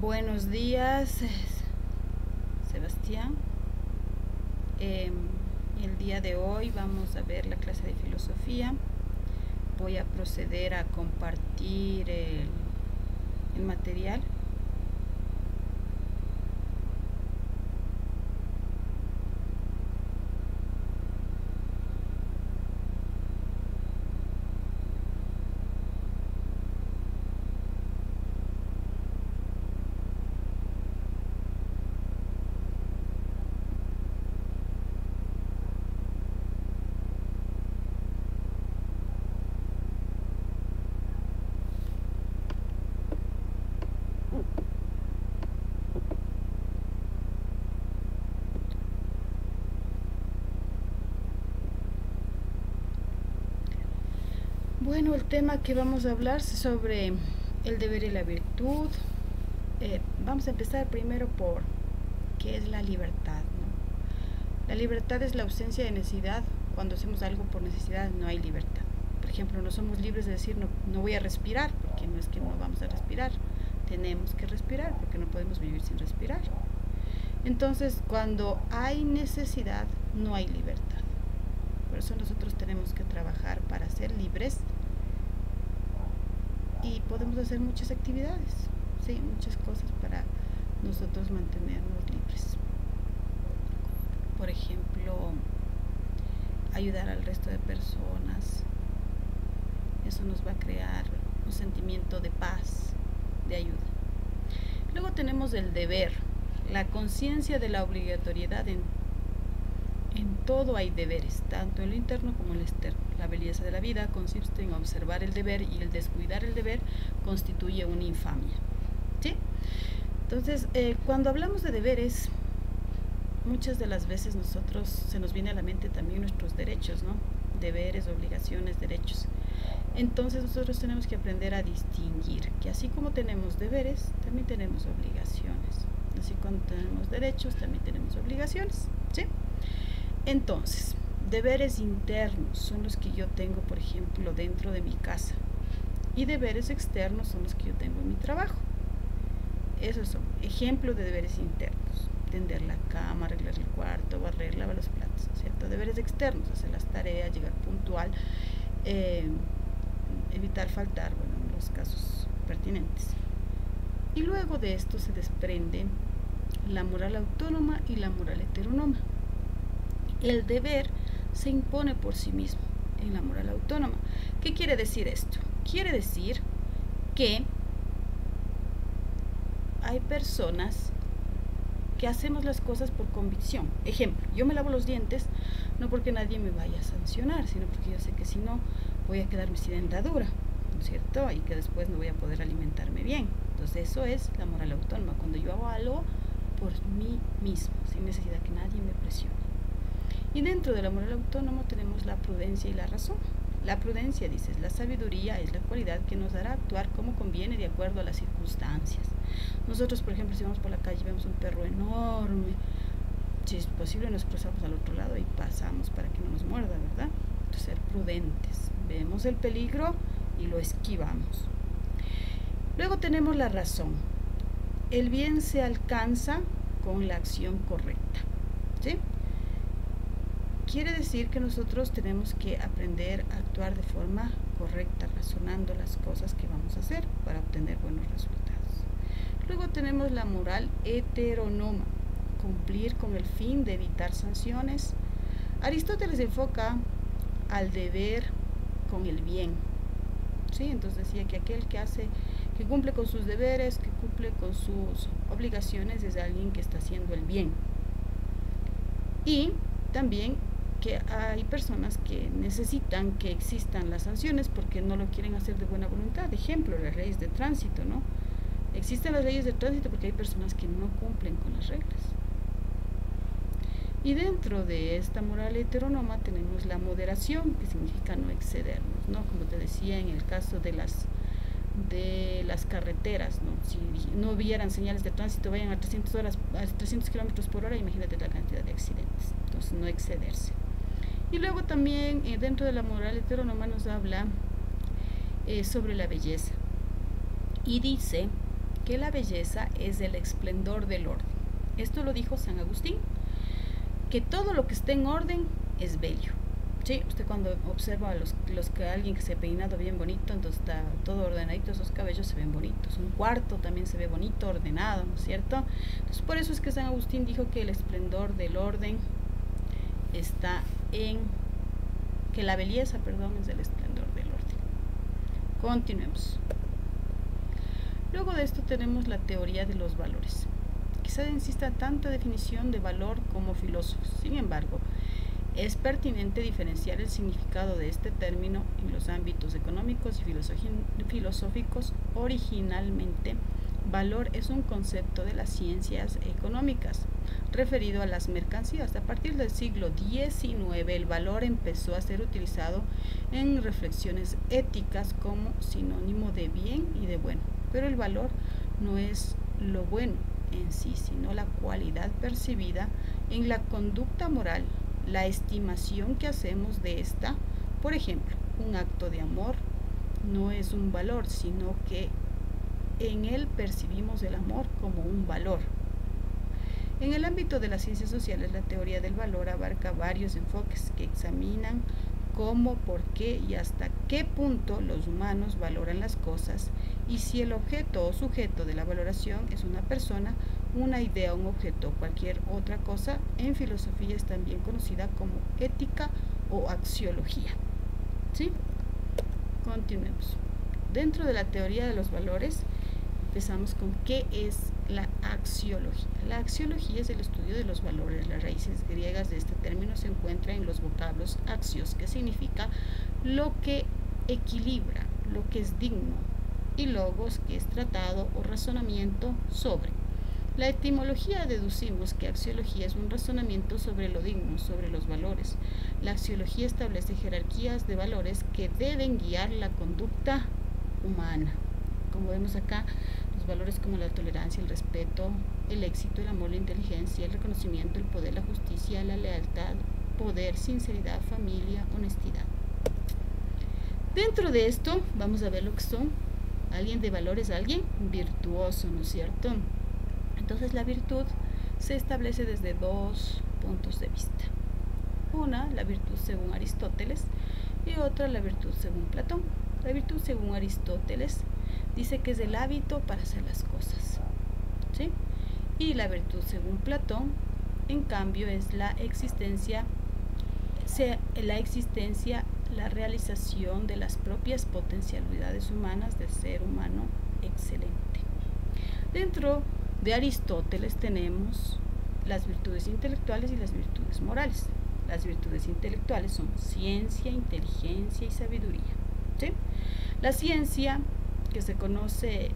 Buenos días, Sebastián. El día de hoy vamos a ver la clase de filosofía. Voy a proceder a compartir el material. Bueno, el tema que vamos a hablar es sobre el deber y la virtud. Vamos a empezar primero por qué es la libertad, ¿no? La libertad es la ausencia de necesidad. Cuando hacemos algo por necesidad no hay libertad. Por ejemplo, no somos libres de decir no voy a respirar, porque no es que no vamos a respirar. Tenemos que respirar porque no podemos vivir sin respirar. Entonces, cuando hay necesidad, no hay libertad. Por eso nosotros tenemos que trabajar para ser libres y podemos hacer muchas actividades, sí, muchas cosas para nosotros mantenernos libres. Por ejemplo, ayudar al resto de personas. Eso nos va a crear un sentimiento de paz, de ayuda. Luego tenemos el deber, la conciencia de la obligatoriedad. En todo hay deberes, tanto en lo interno como en lo externo. La belleza de la vida consiste en observar el deber y el descuidar el deber constituye una infamia, ¿sí? Entonces, cuando hablamos de deberes, muchas de las veces nosotros se nos viene a la mente también nuestros derechos, ¿no? Deberes, obligaciones, derechos. Entonces nosotros tenemos que aprender a distinguir que así como tenemos deberes, también tenemos obligaciones. Así como tenemos derechos, también tenemos obligaciones, ¿sí? Entonces, deberes internos son los que yo tengo, por ejemplo, dentro de mi casa. Y deberes externos son los que yo tengo en mi trabajo. Esos son ejemplos de deberes internos. Tender la cama, arreglar el cuarto, barrer, lavar los platos, ¿cierto? Deberes externos, hacer las tareas, llegar puntual, evitar faltar, bueno, en los casos pertinentes. Y luego de esto se desprende la moral autónoma y la moral heteronoma. El deber se impone por sí mismo en la moral autónoma. ¿Qué quiere decir esto? Quiere decir que hay personas que hacemos las cosas por convicción. Ejemplo, yo me lavo los dientes no porque nadie me vaya a sancionar, sino porque yo sé que si no voy a quedarme sin dentadura, ¿no es cierto? Y que después no voy a poder alimentarme bien. Entonces eso es la moral autónoma, cuando yo hago algo por mí mismo, sin necesidad que nadie me presione. Y dentro de la moral autónoma tenemos la prudencia y la razón. La prudencia, dices, la sabiduría es la cualidad que nos hará actuar como conviene de acuerdo a las circunstancias. Nosotros, por ejemplo, si vamos por la calle y vemos un perro enorme, si es posible nos cruzamos al otro lado y pasamos para que no nos muerda, ¿verdad? Entonces, ser prudentes. Vemos el peligro y lo esquivamos. Luego tenemos la razón. El bien se alcanza con la acción correcta, ¿sí? Quiere decir que nosotros tenemos que aprender a actuar de forma correcta, razonando las cosas que vamos a hacer para obtener buenos resultados. Luego tenemos la moral heteronoma, cumplir con el fin de evitar sanciones. Aristóteles enfoca al deber con el bien, ¿sí? Entonces decía que aquel que cumple con sus deberes, que cumple con sus obligaciones, es alguien que está haciendo el bien. Y también que hay personas que necesitan que existan las sanciones porque no lo quieren hacer de buena voluntad. Ejemplo, las leyes de tránsito, ¿no? Existen las leyes de tránsito porque hay personas que no cumplen con las reglas. Y dentro de esta moral heteronoma tenemos la moderación, que significa no excedernos, ¿no? Como te decía en el caso de las carreteras, ¿no? Si no hubieran señales de tránsito, vayan a 300 kilómetros por hora, imagínate la cantidad de accidentes. Entonces, no excederse. Y luego también dentro de la moral heteronoma nos habla sobre la belleza y dice que la belleza es el esplendor del orden. Esto lo dijo San Agustín, que todo lo que esté en orden es bello. Sí, usted cuando observa a los que alguien que se ha peinado bien bonito, entonces está todo ordenadito, esos cabellos se ven bonitos. Un cuarto también se ve bonito, ordenado, ¿no es cierto? Entonces por eso es que San Agustín dijo que el esplendor del orden está en, que la belleza, perdón, es el esplendor del orden. Continuemos. Luego de esto tenemos la teoría de los valores. Quizá insista tanta definición de valor como filósofos. Sin embargo, es pertinente diferenciar el significado de este término en los ámbitos económicos y filosóficos. Originalmente, valor es un concepto de las ciencias económicas referido a las mercancías. A partir del siglo XIX, el valor empezó a ser utilizado en reflexiones éticas como sinónimo de bien y de bueno. Pero el valor no es lo bueno en sí, sino la cualidad percibida en la conducta moral, la estimación que hacemos de esta. Por ejemplo, un acto de amor no es un valor, sino que en él percibimos el amor como un valor. En el ámbito de las ciencias sociales, la teoría del valor abarca varios enfoques que examinan cómo, por qué y hasta qué punto los humanos valoran las cosas y si el objeto o sujeto de la valoración es una persona, una idea, un objeto o cualquier otra cosa. En filosofía es también conocida como ética o axiología. ¿Sí? Continuemos. Dentro de la teoría de los valores, empezamos con qué es la axiología. La axiología es el estudio de los valores. Las raíces griegas de este término se encuentran en los vocablos axios, que significa lo que equilibra, lo que es digno, y logos, que es tratado o razonamiento sobre. La etimología deducimos que axiología es un razonamiento sobre lo digno, sobre los valores. La axiología establece jerarquías de valores que deben guiar la conducta humana. Como vemos acá, los valores como la tolerancia, el respeto, el éxito, el amor, la inteligencia, el reconocimiento, el poder, la justicia, la lealtad, poder, sinceridad, familia, honestidad. Dentro de esto vamos a ver lo que son. Alguien de valores, alguien virtuoso, ¿no es cierto? Entonces la virtud se establece desde dos puntos de vista. Una, la virtud según Aristóteles, y otra, la virtud según Platón. La virtud según Aristóteles dice que es el hábito para hacer las cosas, ¿sí? Y la virtud según Platón, en cambio, es la existencia, la realización de las propias potencialidades humanas del ser humano excelente. Dentro de Aristóteles tenemos las virtudes intelectuales y las virtudes morales. Las virtudes intelectuales son ciencia, inteligencia y sabiduría, ¿sí? La ciencia, que se conoce,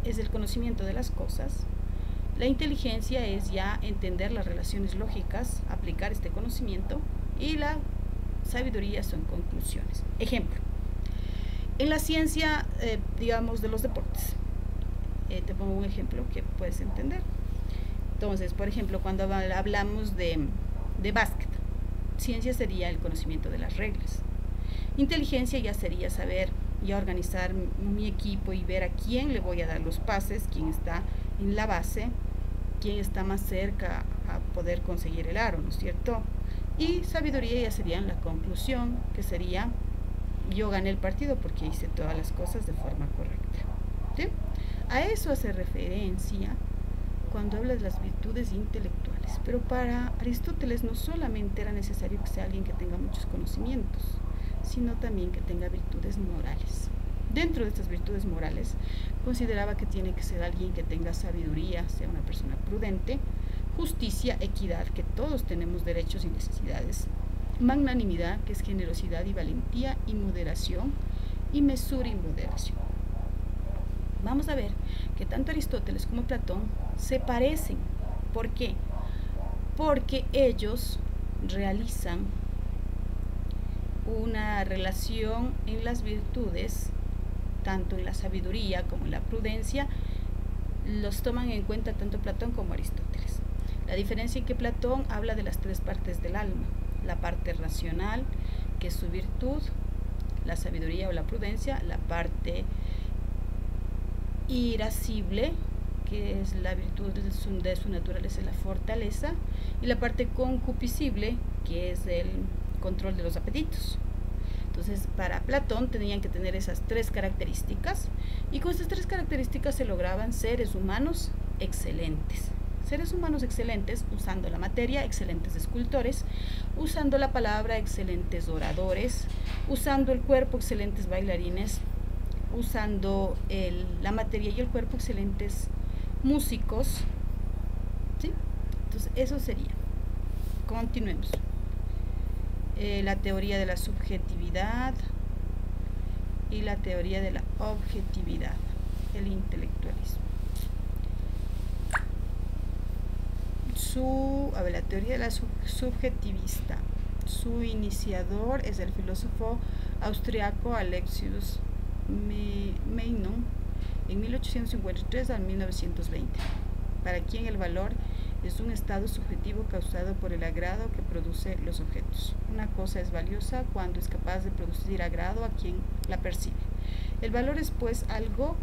es el conocimiento de las cosas. La inteligencia es ya entender las relaciones lógicas, aplicar este conocimiento, y la sabiduría son conclusiones. Ejemplo, en la ciencia, digamos, de los deportes, te pongo un ejemplo que puedes entender. Entonces, por ejemplo, cuando hablamos de básquet, ciencia sería el conocimiento de las reglas. Inteligencia ya sería saber, ya organizar mi equipo y ver a quién le voy a dar los pases, quién está en la base, quién está más cerca a poder conseguir el aro, ¿no es cierto? Y sabiduría ya sería la conclusión, que sería yo gané el partido porque hice todas las cosas de forma correcta, ¿sí? A eso hace referencia cuando habla de las virtudes intelectuales. Pero para Aristóteles no solamente era necesario que sea alguien que tenga muchos conocimientos, sino también que tenga virtudes morales. Dentro de estas virtudes morales, consideraba que tiene que ser alguien que tenga sabiduría, sea una persona prudente, justicia, equidad, que todos tenemos derechos y necesidades, magnanimidad, que es generosidad y valentía, y moderación, y mesura y moderación. Vamos a ver que tanto Aristóteles como Platón se parecen. ¿Por qué? Porque ellos realizan una relación en las virtudes, tanto en la sabiduría como en la prudencia, los toman en cuenta tanto Platón como Aristóteles. La diferencia es que Platón habla de las tres partes del alma: la parte racional, que es su virtud, la sabiduría o la prudencia, la parte irascible, que es la virtud de su naturaleza, la fortaleza, y la parte concupiscible, que es el control de los apetitos. Entonces, para Platón tenían que tener esas tres características, y con estas tres características se lograban seres humanos excelentes. Seres humanos excelentes usando la materia, excelentes escultores, usando la palabra, excelentes oradores, usando el cuerpo, excelentes bailarines, usando la materia y el cuerpo, excelentes músicos. ¿Sí? Entonces, eso sería. Continuemos. La teoría de la subjetividad y la teoría de la objetividad, el intelectualismo. La teoría de la subjetivista, su iniciador es el filósofo austriaco Alexius Meinong en 1853 a 1920, para quien el valor es un estado subjetivo causado por el agrado que produce los objetos. Una cosa es valiosa cuando es capaz de producir agrado a quien la percibe. El valor es pues algo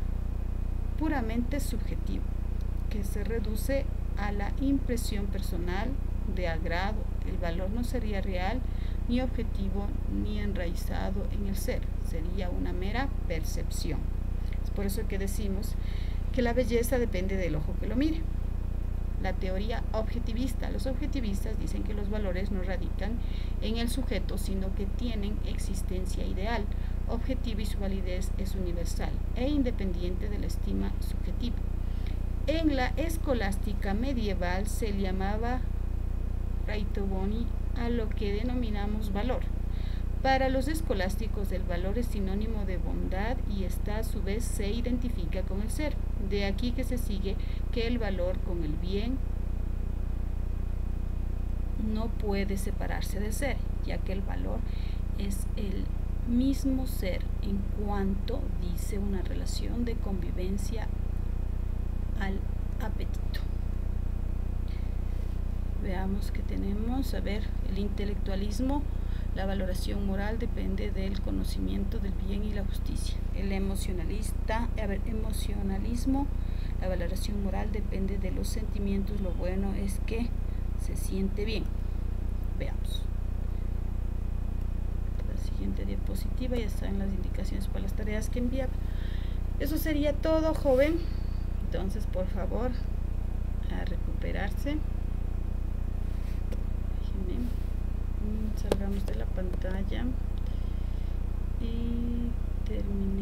puramente subjetivo, que se reduce a la impresión personal de agrado. El valor no sería real, ni objetivo, ni enraizado en el ser. Sería una mera percepción. Es por eso que decimos que la belleza depende del ojo que lo mire. La teoría objetivista. Los objetivistas dicen que los valores no radican en el sujeto, sino que tienen existencia ideal, objetiva, y su validez es universal e independiente de la estima subjetiva. En la escolástica medieval se le llamaba raitoboni a lo que denominamos valor. Para los escolásticos el valor es sinónimo de bondad y esta a su vez se identifica con el ser. De aquí que se sigue que el valor con el bien no puede separarse del ser, ya que el valor es el mismo ser en cuanto dice una relación de convivencia al apetito. Veamos que tenemos, el intelectualismo. La valoración moral depende del conocimiento del bien y la justicia. El emocionalismo, la valoración moral depende de los sentimientos. Lo bueno es que se siente bien. Veamos. La siguiente diapositiva ya están las indicaciones para las tareas que enviaba. Eso sería todo, joven. Entonces, por favor, a recuperarse. Déjenme, salgamos de la pantalla y terminamos.